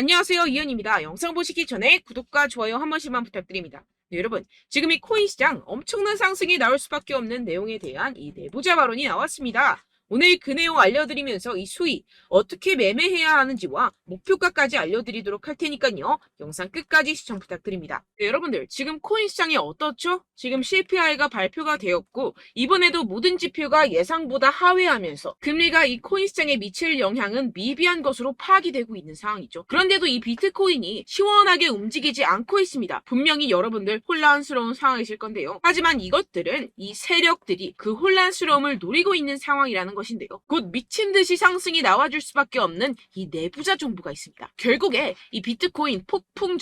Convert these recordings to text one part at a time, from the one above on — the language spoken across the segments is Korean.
안녕하세요, 이현입니다. 영상 보시기 전에 구독과 좋아요 한 번씩만 부탁드립니다. 네, 여러분, 지금 이 코인 시장 엄청난 상승이 나올 수밖에 없는 내용에 대한 이 내부자 발언이 나왔습니다. 오늘 그 내용 알려드리면서 이 수익 어떻게 매매해야 하는지와 목표가까지 알려드리도록 할 테니까요. 영상 끝까지 시청 부탁드립니다. 네, 여러분들, 지금 코인 시장이 어떻죠? 지금 CPI가 발표가 되었고 이번에도 모든 지표가 예상보다 하회하면서 금리가 이 코인 시장에 미칠 영향은 미비한 것으로 파악이 되고 있는 상황이죠. 그런데도 이 비트코인이 시원하게 움직이지 않고 있습니다. 분명히 여러분들 혼란스러운 상황이실 건데요. 하지만 이것들은 이 세력들이 그 혼란스러움을 노리고 있는 상황이라는 것인데요. 곧 미친 듯이 상승이 나와줄 수밖에 없는 이 내부자 정보가 있습니다. 결국에 이 비트코인 폭풍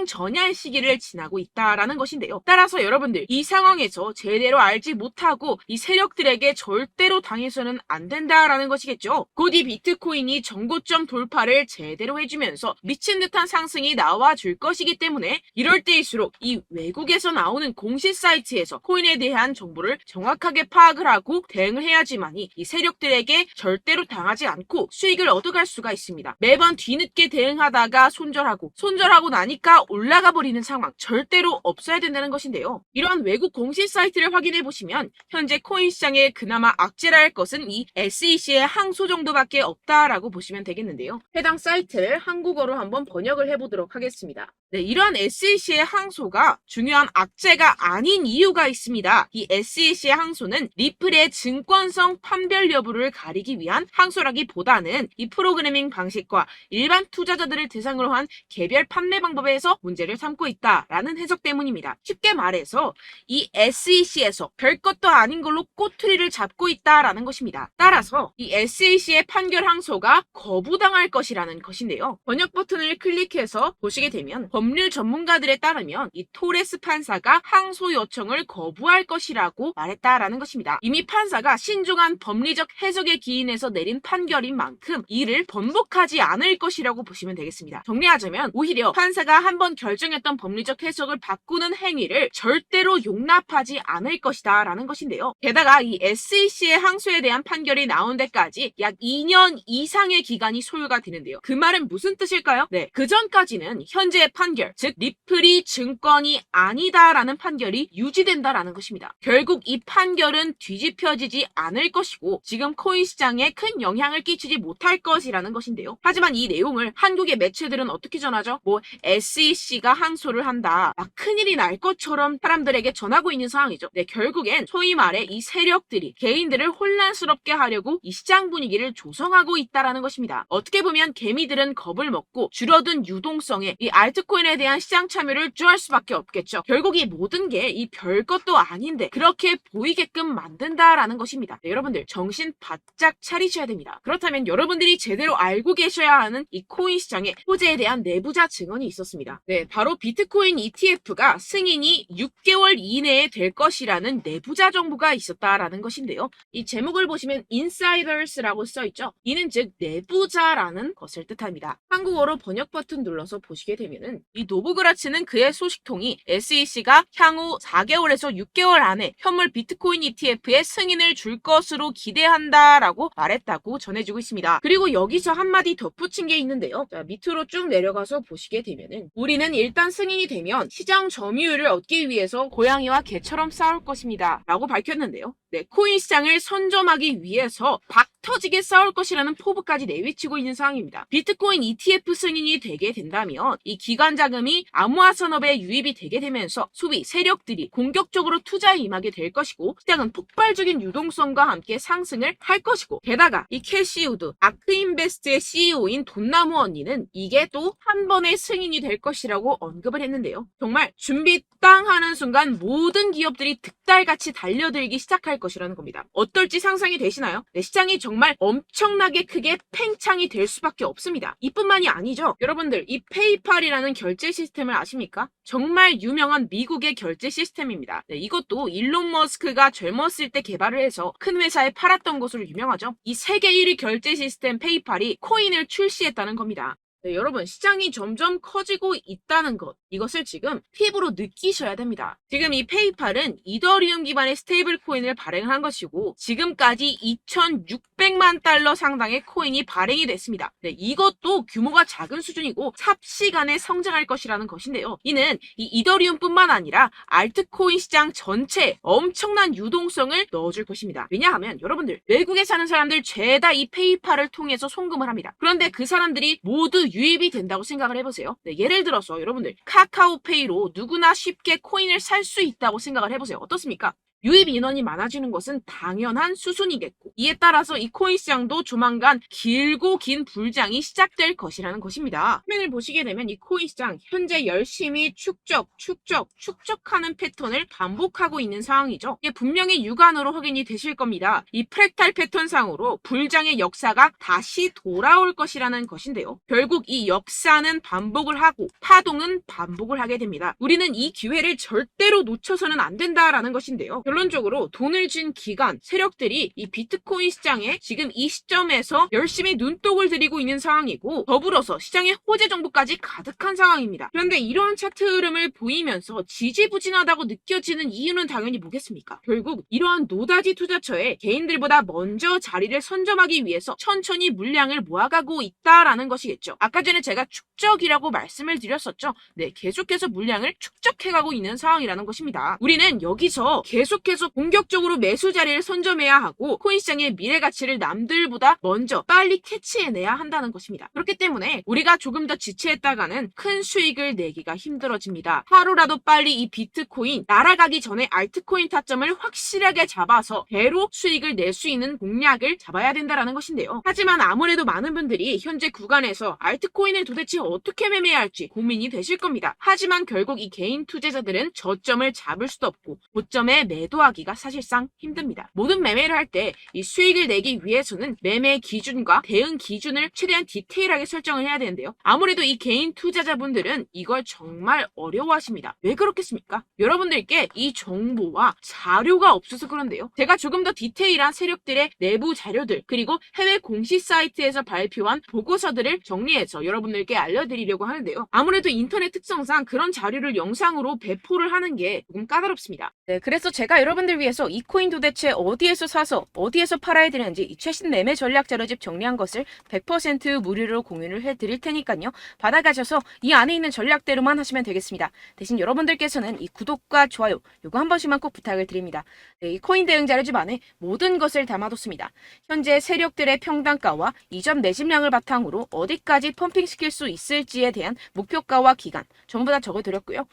전야의 시기를 지나고 있다라는 것인데요. 따라서 여러분들 이 상황에서 제대로 알지 못하고 이 세력들에게 절대로 당해서는 안 된다라는 것이겠죠. 곧 이 비트코인이 정고점 돌파를 제대로 해주면서 미친 듯한 상승이 나와줄 것이기 때문에 이럴 때일수록 이 외국에서 나오는 공시 사이트에서 코인에 대한 정보를 정확하게 파악을 하고 대응을 해야지만이 이 세력들에게 절대로 당하지 않고 수익을 얻어갈 수가 있습니다. 매번 뒤늦게 대응하다가 손절하고 나니까 올라가 버리는 상황 절대로 없어야 된다는 것인데요. 이러한 외국 공시 사이트를 확인해 보시면 현재 코인 시장에 그나마 악재라 할 것은 이 SEC의 항소 정도밖에 없다라고 보시면 되겠는데요. 해당 사이트를 한국어로 한번 번역을 해보도록 하겠습니다. 네, 이러한 SEC의 항소가 중요한 악재가 아닌 이유가 있습니다. 이 SEC의 항소는 리플의 증권성 판별 여부를 가리기 위한 항소라기보다는 이 프로그래밍 방식과 일반 투자자들을 대상으로 한 개별 판매 방법에서 문제를 삼고 있다라는 해석 때문입니다. 쉽게 말해서 이 SEC에서 별것도 아닌 걸로 꼬투리를 잡고 있다라는 것입니다. 따라서 이 SEC의 판결 항소가 거부당할 것이라는 것인데요. 번역 버튼을 클릭해서 보시게 되면 법률 전문가들에 따르면 이 토레스 판사가 항소 요청을 거부할 것이라고 말했다라는 것입니다. 이미 판사가 신중한 법리적 해석에 기인해서 내린 판결인 만큼 이를 번복하지 않을 것이라고 보시면 되겠습니다. 정리하자면 오히려 판사가 한번 결정했던 법리적 해석을 바꾸는 행위를 절대로 용납하지 않을 것이다 라는 것인데요. 게다가 이 SEC의 항소에 대한 판결이 나온 데까지 약 2년 이상의 기간이 소요가 되는데요. 그 말은 무슨 뜻일까요? 네, 그 전까지는 현재의 판결, 즉 리플이 증권이 아니다라는 판결이 유지된다라는 것입니다. 결국 이 판결은 뒤집혀지지 않을 것이고 지금 코인 시장에 큰 영향을 끼치지 못할 것이라는 것인데요. 하지만 이 내용을 한국의 매체들은 어떻게 전하죠? SEC가 항소를 한다. 막 큰일이 날 것처럼 사람들에게 전하고 있는 상황이죠. 네, 결국엔 소위 말해 이 세력들이 개인들을 혼란스럽게 하려고 이 시장 분위기를 조성하고 있다라는 것입니다. 어떻게 보면 개미들은 겁을 먹고 줄어든 유동성에 이 알트코인에 대한 시장 참여를 쭈할 수밖에 없겠죠. 결국 이 모든 게 이 별것도 아닌데 그렇게 보이게끔 만든다라는 것입니다. 네, 여러분들 정신 바짝 차리셔야 됩니다. 그렇다면 여러분들이 제대로 알고 계셔야 하는 이 코인 시장의 호재에 대한 내부자 증언이 있었습니다. 네, 바로 비트코인 ETF가 승인이 6개월 이내에 될 것이라는 내부자 정보가 있었다라는 것인데요. 이 제목을 보시면 insiders라고 써있죠. 이는 즉 내부자라는 것을 뜻합니다. 한국어로 번역 버튼 눌러서 보시게 되면은 이 노브그라츠는 그의 소식통이 SEC가 향후 4개월에서 6개월 안에 현물 비트코인 ETF의 승인을 줄 것으로 기대한다라고 말했다고 전해지고 있습니다. 그리고 여기서 한마디 덧붙인 게 있는데요. 자, 밑으로 쭉 내려가서 보시게 되면은 우리는 일단 승인이 되면 시장 점유율을 얻기 위해서 고양이와 개처럼 싸울 것입니다. 라고 밝혔는데요. 네, 코인 시장을 선점하기 위해서 터지게 싸울 것이라는 포부까지 내비치고 있는 상황입니다. 비트코인 ETF 승인이 되게 된다면 이 기관 자금이 암호화 산업에 유입이 되게 되면서 소비 세력들이 공격적으로 투자에 임하게 될 것이고 시장은 폭발적인 유동성과 함께 상승을 할 것이고 게다가 이 캐시우드 아크인베스트의 CEO인 돈나무 언니는 이게 또 한 번의 승인이 될 것이라고 언급을 했는데요. 정말 준비 땅 하는 순간 모든 기업들이 득달같이 달려들기 시작할 것이라는 겁니다. 어떨지 상상이 되시나요? 네, 시장이 정말 엄청나게 크게 팽창이 될 수밖에 없습니다. 이뿐만이 아니죠. 여러분들 이 페이팔이라는 결제 시스템을 아십니까? 정말 유명한 미국의 결제 시스템입니다. 네, 이것도 일론 머스크가 젊었을 때 개발을 해서 큰 회사에 팔았던 것으로 유명하죠. 이 세계 1위 결제 시스템 페이팔이 코인을 출시했다는 겁니다. 네, 여러분, 시장이 점점 커지고 있다는 것, 이것을 지금 피부로 느끼셔야 됩니다. 지금 이 페이팔은 이더리움 기반의 스테이블 코인을 발행한 것이고, 지금까지 2,600만 달러 상당의 코인이 발행이 됐습니다. 네, 이것도 규모가 작은 수준이고 삽시간에 성장할 것이라는 것인데요. 이는 이 이더리움뿐만 아니라 알트코인 시장 전체에 엄청난 유동성을 넣어줄 것입니다. 왜냐하면 여러분들, 외국에 사는 사람들 죄다 이 페이팔을 통해서 송금을 합니다. 그런데 그 사람들이 모두 유입이 된다고 생각을 해보세요. 네, 예를 들어서 여러분들 카카오페이로 누구나 쉽게 코인을 살 수 있다고 생각을 해보세요. 어떻습니까? 유입 인원이 많아지는 것은 당연한 수순이겠고, 이에 따라서 이 코인 시장도 조만간 길고 긴 불장이 시작될 것이라는 것입니다. 화면을 보시게 되면 이 코인 시장 현재 열심히 축적하는 패턴을 반복하고 있는 상황이죠. 이게 분명히 육안으로 확인이 되실 겁니다. 이 프랙탈 패턴상으로 불장의 역사가 다시 돌아올 것이라는 것인데요. 결국 이 역사는 반복을 하고 파동은 반복을 하게 됩니다. 우리는 이 기회를 절대로 놓쳐서는 안 된다라는 것인데요. 결론적으로 돈을 쥔 기관, 세력들이 이 비트코인 시장에 지금 이 시점에서 열심히 눈독을 들이고 있는 상황이고, 더불어서 시장의 호재 정보까지 가득한 상황입니다. 그런데 이러한 차트 흐름을 보이면서 지지부진하다고 느껴지는 이유는 당연히 뭐겠습니까? 결국 이러한 노다지 투자처에 개인들보다 먼저 자리를 선점하기 위해서 천천히 물량을 모아가고 있다라는 것이겠죠. 아까 전에 제가 축적이라고 말씀을 드렸었죠. 네, 계속해서 물량을 축적해가고 있는 상황이라는 것입니다. 우리는 여기서 계속해서 공격적으로 매수 자리를 선점해야 하고, 코인 시장의 미래 가치를 남들보다 먼저 빨리 캐치해내야 한다는 것입니다. 그렇기 때문에 우리가 조금 더 지체했다가는 큰 수익을 내기가 힘들어집니다. 하루라도 빨리 이 비트코인 날아가기 전에 알트코인 타점을 확실하게 잡아서 배로 수익을 낼 수 있는 공략을 잡아야 된다는 것인데요. 하지만 아무래도 많은 분들이 현재 구간에서 알트코인을 도대체 어떻게 매매해야 할지 고민이 되실 겁니다. 하지만 결국 이 개인 투자자들은 저점을 잡을 수도 없고 고점에 매도하기가 사실상 힘듭니다. 모든 매매를 할 때 이 수익을 내기 위해서는 매매 기준과 대응 기준을 최대한 디테일하게 설정을 해야 되는데요. 아무래도 이 개인 투자자분들은 이걸 정말 어려워하십니다. 왜 그렇겠습니까? 여러분들께 이 정보와 자료가 없어서 그런데요. 제가 조금 더 디테일한 세력들의 내부 자료들, 그리고 해외 공시 사이트에서 발표한 보고서들을 정리해서 여러분들께 알려드리려고 하는데요. 아무래도 인터넷 특성상 그런 자료를 영상으로 배포를 하는 게 조금 까다롭습니다. 네, 그래서 제가 여러분들 위해서 이 코인 도대체 어디에서 사서 어디에서 팔아야 되는지 이 최신 매매 전략 자료집 정리한 것을 100% 무료로 공유를 해드릴 테니까요. 받아가셔서 이 안에 있는 전략대로만 하시면 되겠습니다. 대신 여러분들께서는 이 구독과 좋아요 요거 한 번씩만 꼭 부탁을 드립니다. 네, 이 코인 대응 자료집 안에 모든 것을 담아뒀습니다. 현재 세력들의 평단가와 이전 매집량을 바탕으로 어디까지 펌핑시킬 수 있을지에 대한 목표가와 기간 전부 다 적어드렸고요.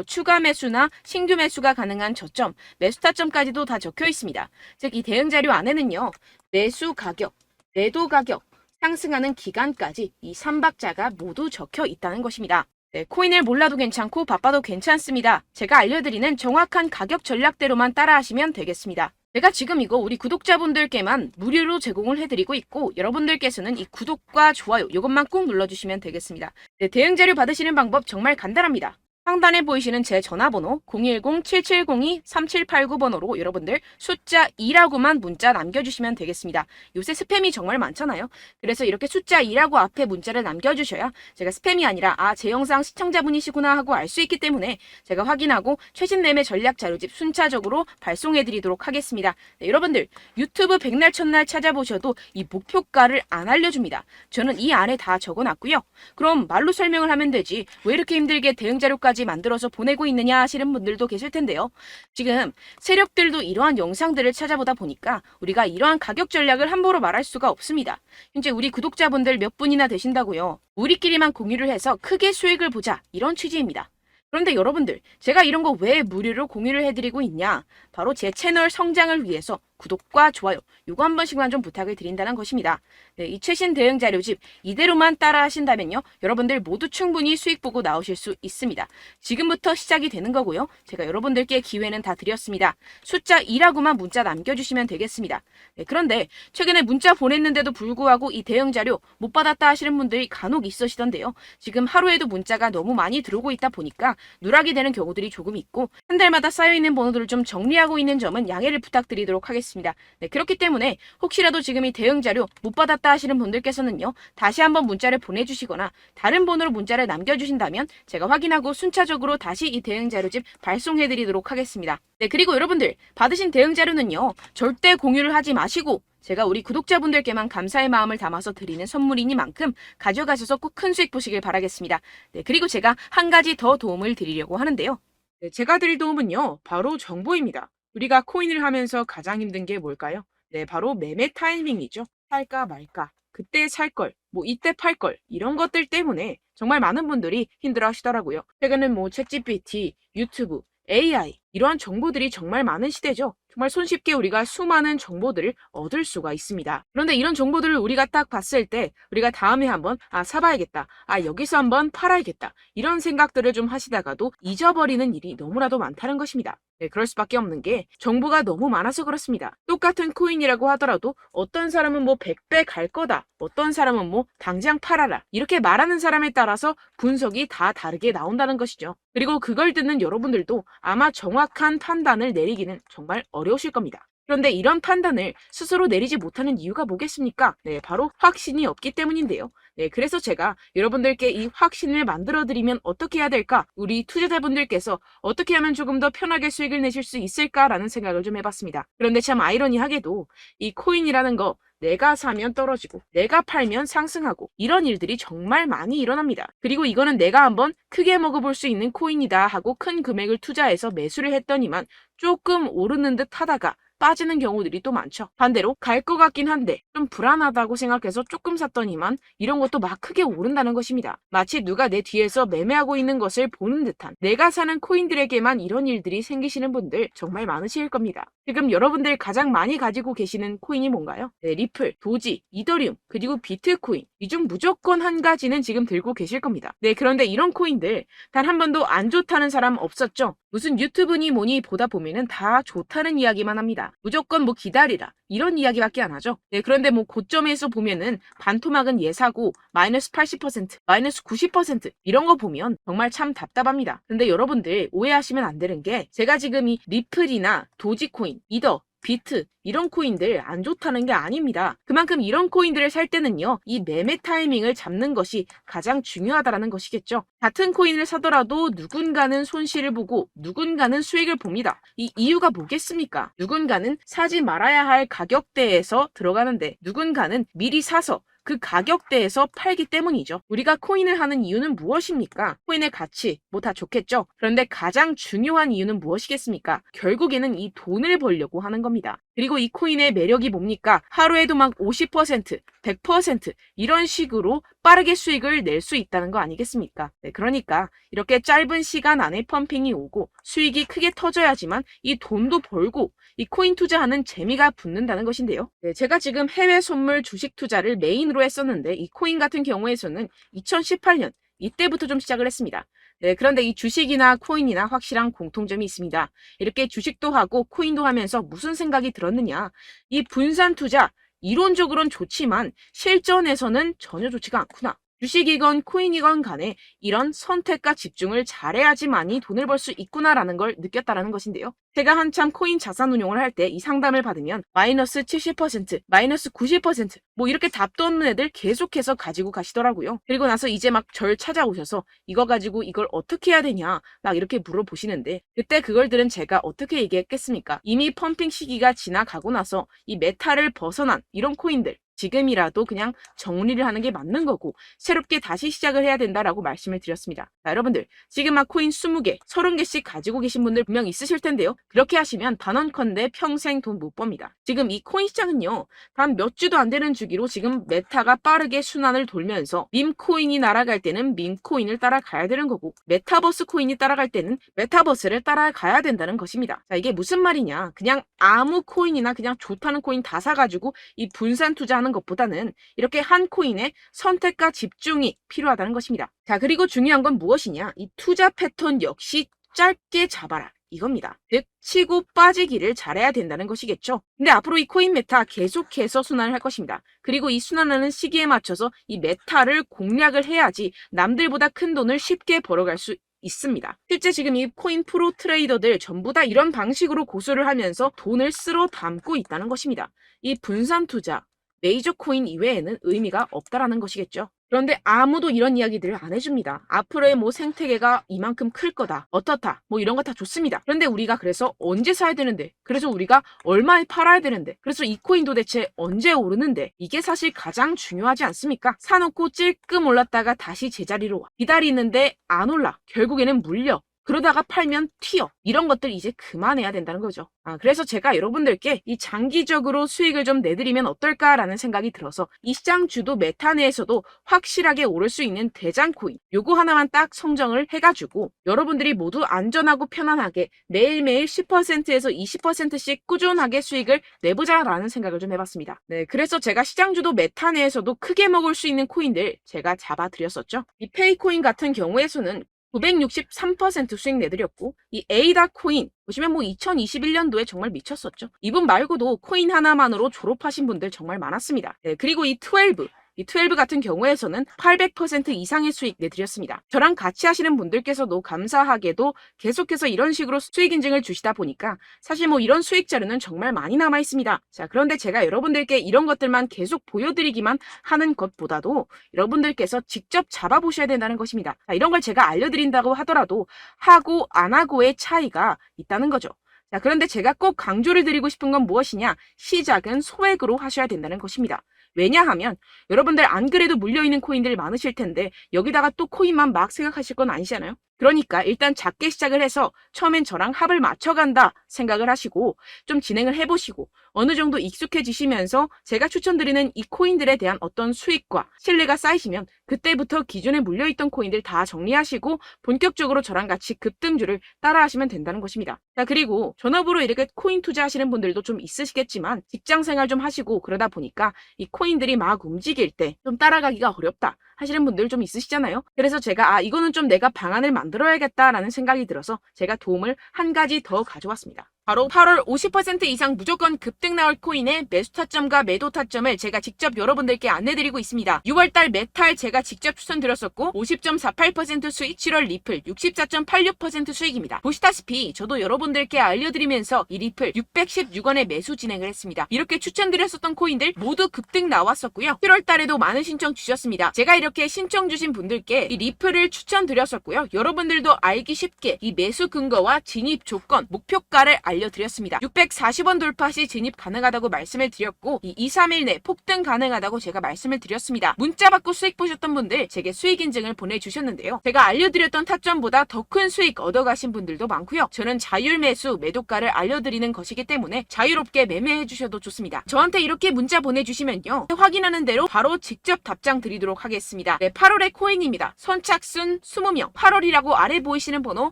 추가 매수나 신규 매수가 가능한 저점, 매수 타점까지도 다 적혀 있습니다. 즉 이 대응 자료 안에는요. 매수 가격, 매도 가격, 상승하는 기간까지 이 3박자가 모두 적혀 있다는 것입니다. 네, 코인을 몰라도 괜찮고 바빠도 괜찮습니다. 제가 알려드리는 정확한 가격 전략대로만 따라하시면 되겠습니다. 제가 지금 이거 우리 구독자분들께만 무료로 제공을 해드리고 있고, 여러분들께서는 이 구독과 좋아요 이것만 꼭 눌러주시면 되겠습니다. 네, 대응 자료 받으시는 방법 정말 간단합니다. 상단에 보이시는 제 전화번호 010-7702-3789번호로 여러분들 숫자 2라고만 문자 남겨주시면 되겠습니다. 요새 스팸이 정말 많잖아요. 그래서 이렇게 숫자 2라고 앞에 문자를 남겨주셔야 제가 스팸이 아니라 제 영상 시청자분이시구나 하고 알 수 있기 때문에 제가 확인하고 최신 매매 전략 자료집 순차적으로 발송해드리도록 하겠습니다. 네, 여러분들 유튜브 백날 첫날 찾아보셔도 이 목표가를 안 알려줍니다. 저는 이 안에 다 적어놨고요. 그럼 말로 설명을 하면 되지 왜 이렇게 힘들게 대응 자료까지 만들어서 보내고 있느냐 하시는 분들도 계실 텐데요. 지금 세력들도 이러한 영상들을 찾아보다 보니까 우리가 이러한 가격 전략을 함부로 말할 수가 없습니다. 현재 우리 구독자분들 몇 분이나 되신다고요. 우리끼리만 공유를 해서 크게 수익을 보자 이런 취지입니다. 그런데 여러분들 제가 이런 거 왜 무료로 공유를 해드리고 있냐? 바로 제 채널 성장을 위해서 구독과 좋아요 요거 한 번씩만 좀 부탁을 드린다는 것입니다. 네, 이 최신 대응 자료집 이대로만 따라 하신다면요. 여러분들 모두 충분히 수익 보고 나오실 수 있습니다. 지금부터 시작이 되는 거고요. 제가 여러분들께 기회는 다 드렸습니다. 숫자 2라고만 문자 남겨주시면 되겠습니다. 네, 그런데 최근에 문자 보냈는데도 불구하고 이 대응 자료 못 받았다 하시는 분들이 간혹 있으시던데요. 지금 하루에도 문자가 너무 많이 들어오고 있다 보니까 누락이 되는 경우들이 조금 있고 한 달마다 쌓여있는 번호들을 좀 정리하고 있는 점은 양해를 부탁드리도록 하겠습니다. 있습니다. 네, 그렇기 때문에 혹시라도 지금 이 대응 자료 못 받았다 하시는 분들께서는요, 다시 한번 문자를 보내주시거나 다른 번호로 문자를 남겨주신다면 제가 확인하고 순차적으로 다시 이 대응 자료집 발송해드리도록 하겠습니다. 네, 그리고 여러분들 받으신 대응 자료는요, 절대 공유를 하지 마시고 제가 우리 구독자분들께만 감사의 마음을 담아서 드리는 선물이니만큼 가져가셔서 꼭 큰 수익 보시길 바라겠습니다. 네, 그리고 제가 한 가지 더 도움을 드리려고 하는데요. 네, 제가 드릴 도움은요, 바로 정보입니다. 우리가 코인을 하면서 가장 힘든 게 뭘까요? 네, 바로 매매 타이밍이죠. 살까 말까, 그때 살 걸, 뭐 이때 팔 걸, 이런 것들 때문에 정말 많은 분들이 힘들어 하시더라고요. 최근엔 뭐 챗GPT, 유튜브, AI, 이러한 정보들이 정말 많은 시대죠. 정말 손쉽게 우리가 수많은 정보들을 얻을 수가 있습니다. 그런데 이런 정보들을 우리가 딱 봤을 때 우리가 다음에 한번 사봐야겠다. 여기서 한번 팔아야겠다. 이런 생각들을 좀 하시다가도 잊어버리는 일이 너무나도 많다는 것입니다. 네, 그럴 수밖에 없는 게 정보가 너무 많아서 그렇습니다. 똑같은 코인이라고 하더라도 어떤 사람은 뭐 100배 갈 거다. 어떤 사람은 뭐 당장 팔아라. 이렇게 말하는 사람에 따라서 분석이 다 다르게 나온다는 것이죠. 그리고 그걸 듣는 여러분들도 아마 정확한 판단을 내리기는 정말 어려우실 겁니다. 그런데 이런 판단을 스스로 내리지 못하는 이유가 뭐겠습니까? 네, 바로 확신이 없기 때문인데요. 네, 그래서 제가 여러분들께 이 확신을 만들어드리면 어떻게 해야 될까? 우리 투자자분들께서 어떻게 하면 조금 더 편하게 수익을 내실 수 있을까라는 생각을 좀 해봤습니다. 그런데 참 아이러니하게도 이 코인이라는 거 내가 사면 떨어지고 내가 팔면 상승하고 이런 일들이 정말 많이 일어납니다. 그리고 이거는 내가 한번 크게 먹어볼 수 있는 코인이다 하고 큰 금액을 투자해서 매수를 했더니만 조금 오르는 듯 하다가 빠지는 경우들이 또 많죠. 반대로 갈 것 같긴 한데 좀 불안하다고 생각해서 조금 샀더니만 이런 것도 막 크게 오른다는 것입니다. 마치 누가 내 뒤에서 매매하고 있는 것을 보는 듯한, 내가 사는 코인들에게만 이런 일들이 생기시는 분들 정말 많으실 겁니다. 지금 여러분들 가장 많이 가지고 계시는 코인이 뭔가요? 네, 리플, 도지, 이더리움, 그리고 비트코인. 이 중 무조건 한 가지는 지금 들고 계실 겁니다. 네, 그런데 이런 코인들 단 한 번도 안 좋다는 사람 없었죠? 무슨 유튜브니 뭐니 보다 보면은 다 좋다는 이야기만 합니다. 무조건 뭐 기다리라, 이런 이야기밖에 안 하죠. 네, 그런데 뭐 고점에서 보면은 반토막은 예사고 마이너스 80%, 마이너스 90% 이런 거 보면 정말 참 답답합니다. 근데 여러분들 오해하시면 안 되는 게, 제가 지금 이 리플이나 도지코인, 이더, 비트 이런 코인들 안 좋다는 게 아닙니다. 그만큼 이런 코인들을 살 때는요, 이 매매 타이밍을 잡는 것이 가장 중요하다는 것이겠죠. 같은 코인을 사더라도 누군가는 손실을 보고 누군가는 수익을 봅니다. 이 이유가 뭐겠습니까? 누군가는 사지 말아야 할 가격대에서 들어가는데 누군가는 미리 사서 그 가격대에서 팔기 때문이죠. 우리가 코인을 하는 이유는 무엇입니까? 코인의 가치, 뭐 다 좋겠죠? 그런데 가장 중요한 이유는 무엇이겠습니까? 결국에는 이 돈을 벌려고 하는 겁니다. 그리고 이 코인의 매력이 뭡니까? 하루에도 막 50%, 100% 이런 식으로 빠르게 수익을 낼 수 있다는 거 아니겠습니까? 네, 그러니까 이렇게 짧은 시간 안에 펌핑이 오고 수익이 크게 터져야지만 이 돈도 벌고 이 코인 투자하는 재미가 붙는다는 것인데요. 네, 제가 지금 해외 선물 주식 투자를 메인으로 했었는데 이 코인 같은 경우에서는 2018년 이때부터 좀 시작을 했습니다. 네, 그런데 이 주식이나 코인이나 확실한 공통점이 있습니다. 이렇게 주식도 하고 코인도 하면서 무슨 생각이 들었느냐? 이 분산 투자, 이론적으로는 좋지만 실전에서는 전혀 좋지가 않구나. 주식이건 코인이건 간에 이런 선택과 집중을 잘해야지만이 돈을 벌 수 있구나라는 걸 느꼈다라는 것인데요. 제가 한참 코인 자산 운용을 할 때 이 상담을 받으면 마이너스 70%, 마이너스 90% 뭐 이렇게 답도 없는 애들 계속해서 가지고 가시더라고요. 그리고 나서 이제 막 절 찾아오셔서 이거 가지고 이걸 어떻게 해야 되냐 막 이렇게 물어보시는데, 그때 그걸 들은 제가 어떻게 얘기했겠습니까? 이미 펌핑 시기가 지나가고 나서 이 메타를 벗어난 이런 코인들 지금이라도 그냥 정리를 하는 게 맞는 거고 새롭게 다시 시작을 해야 된다라고 말씀을 드렸습니다. 자, 여러분들 지금 막 코인 20개, 30개씩 가지고 계신 분들 분명 있으실 텐데요. 그렇게 하시면 단언컨대 평생 돈 못 법니다. 지금 이 코인 시장은요, 단 몇 주도 안 되는 주기로 지금 메타가 빠르게 순환을 돌면서 밈코인이 날아갈 때는 밈코인을 따라가야 되는 거고 메타버스 코인이 따라갈 때는 메타버스를 따라가야 된다는 것입니다. 자, 이게 무슨 말이냐? 그냥 아무 코인이나 그냥 좋다는 코인 다 사가지고 이 분산 투자하는 것보다는 이렇게 한 코인에 선택과 집중이 필요하다는 것입니다. 자, 그리고 중요한 건 무엇이냐? 이 투자 패턴 역시 짧게 잡아라, 이겁니다. 즉 치고 빠지기를 잘해야 된다는 것이겠죠. 근데 앞으로 이 코인 메타 계속해서 순환을 할 것입니다. 그리고 이 순환하는 시기에 맞춰서 이 메타를 공략을 해야지 남들보다 큰 돈을 쉽게 벌어갈 수 있습니다. 실제 지금 이 코인 프로 트레이더들 전부 다 이런 방식으로 고수를 하면서 돈을 쓸어 담고 있다는 것입니다. 이 분산 투자, 메이저 코인 이외에는 의미가 없다라는 것이겠죠. 그런데 아무도 이런 이야기들을 안 해줍니다. 앞으로의 뭐 생태계가 이만큼 클 거다, 어떻다, 뭐 이런 거 다 좋습니다. 그런데 우리가 그래서 언제 사야 되는데, 그래서 우리가 얼마에 팔아야 되는데, 그래서 이 코인 도대체 언제 오르는데, 이게 사실 가장 중요하지 않습니까? 사놓고 찔끔 올랐다가 다시 제자리로 와. 기다리는데 안 올라. 결국에는 물려. 그러다가 팔면 튀어. 이런 것들 이제 그만해야 된다는 거죠. 그래서 제가 여러분들께 이 장기적으로 수익을 좀 내드리면 어떨까라는 생각이 들어서 이 시장 주도 메타 내에서도 확실하게 오를 수 있는 대장 코인 요거 하나만 딱 선정을 해가지고 여러분들이 모두 안전하고 편안하게 매일매일 10%에서 20%씩 꾸준하게 수익을 내보자라는 생각을 좀 해봤습니다. 네, 그래서 제가 시장 주도 메타 내에서도 크게 먹을 수 있는 코인들 제가 잡아드렸었죠. 이 페이코인 같은 경우에서는 963% 수익 내드렸고 이 에이다 코인 보시면 뭐 2021년도에 정말 미쳤었죠. 이분 말고도 코인 하나만으로 졸업하신 분들 정말 많았습니다. 네, 그리고 이 12 같은 경우에서는 800% 이상의 수익 내드렸습니다. 저랑 같이 하시는 분들께서도 감사하게도 계속해서 이런 식으로 수익 인증을 주시다 보니까 사실 뭐 이런 수익 자료는 정말 많이 남아 있습니다. 자, 그런데 제가 여러분들께 이런 것들만 계속 보여드리기만 하는 것보다도 여러분들께서 직접 잡아보셔야 된다는 것입니다. 자, 이런 걸 제가 알려드린다고 하더라도 하고 안 하고의 차이가 있다는 거죠. 자, 그런데 제가 꼭 강조를 드리고 싶은 건 무엇이냐? 시작은 소액으로 하셔야 된다는 것입니다. 왜냐하면 여러분들 안 그래도 물려있는 코인들 많으실 텐데 여기다가 또 코인만 막 생각하실 건 아니잖아요. 그러니까 일단 작게 시작을 해서 처음엔 저랑 합을 맞춰간다 생각을 하시고 좀 진행을 해보시고 어느 정도 익숙해지시면서 제가 추천드리는 이 코인들에 대한 어떤 수익과 신뢰가 쌓이시면 그때부터 기존에 물려있던 코인들 다 정리하시고 본격적으로 저랑 같이 급등주를 따라하시면 된다는 것입니다. 자, 그리고 전업으로 이렇게 코인 투자하시는 분들도 좀 있으시겠지만 직장생활 좀 하시고 그러다 보니까 이 코인들이 막 움직일 때 좀 따라가기가 어렵다 하시는 분들 좀 있으시잖아요. 그래서 제가 이거는 좀 내가 방안을 만들어야겠다라는 생각이 들어서 제가 도움을 한 가지 더 가져왔습니다. 바로 8월 50% 이상 무조건 급등 나올 코인의 매수 타점과 매도 타점을 제가 직접 여러분들께 안내드리고 있습니다. 6월달 메탈 제가 직접 추천드렸었고 50.48% 수익, 7월 리플 64.86% 수익입니다. 보시다시피 저도 여러분들께 알려드리면서 이 리플 616원에 매수 진행을 했습니다. 이렇게 추천드렸었던 코인들 모두 급등 나왔었고요. 7월달에도 많은 신청 주셨습니다. 제가 이렇게 신청 주신 분들께 이 리플을 추천드렸었고요. 여러분들도 알기 쉽게 이 매수 근거와 진입 조건, 목표가를 알려드렸습니다. 640원 돌파 시 진입 가능하다고 말씀을 드렸고 이 2-3일 내 폭등 가능하다고 제가 말씀을 드렸습니다. 문자 받고 수익 보셨던 분들 제게 수익 인증을 보내주셨는데요. 제가 알려드렸던 타점보다 더 큰 수익 얻어가신 분들도 많고요. 저는 자율 매수 매도가를 알려드리는 것이기 때문에 자유롭게 매매해 주셔도 좋습니다. 저한테 이렇게 문자 보내주시면요. 확인하는 대로 바로 직접 답장 드리도록 하겠습니다. 네, 8월의 코인입니다. 선착순 20명 8월이라고 아래 보이시는 번호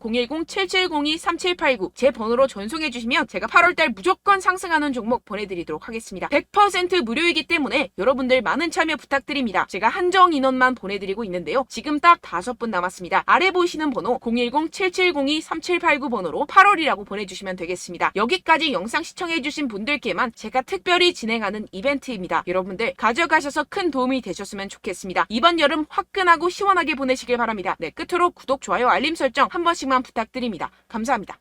010-7702-3789 제 번호로 전송해 주시면 제가 8월달 무조건 상승하는 종목 보내드리도록 하겠습니다. 100% 무료이기 때문에 여러분들 많은 참여 부탁드립니다. 제가 한정 인원만 보내드리고 있는데요. 지금 딱 5분 남았습니다. 아래 보이시는 번호 010-7702-3789 번호로 8월이라고 보내주시면 되겠습니다. 여기까지 영상 시청해주신 분들께만 제가 특별히 진행하는 이벤트입니다. 여러분들 가져가셔서 큰 도움이 되셨으면 좋겠습니다. 이번 여름 화끈하고 시원하게 보내시길 바랍니다. 네, 끝으로 구독, 좋아요, 알림 설정 한 번씩만 부탁드립니다. 감사합니다.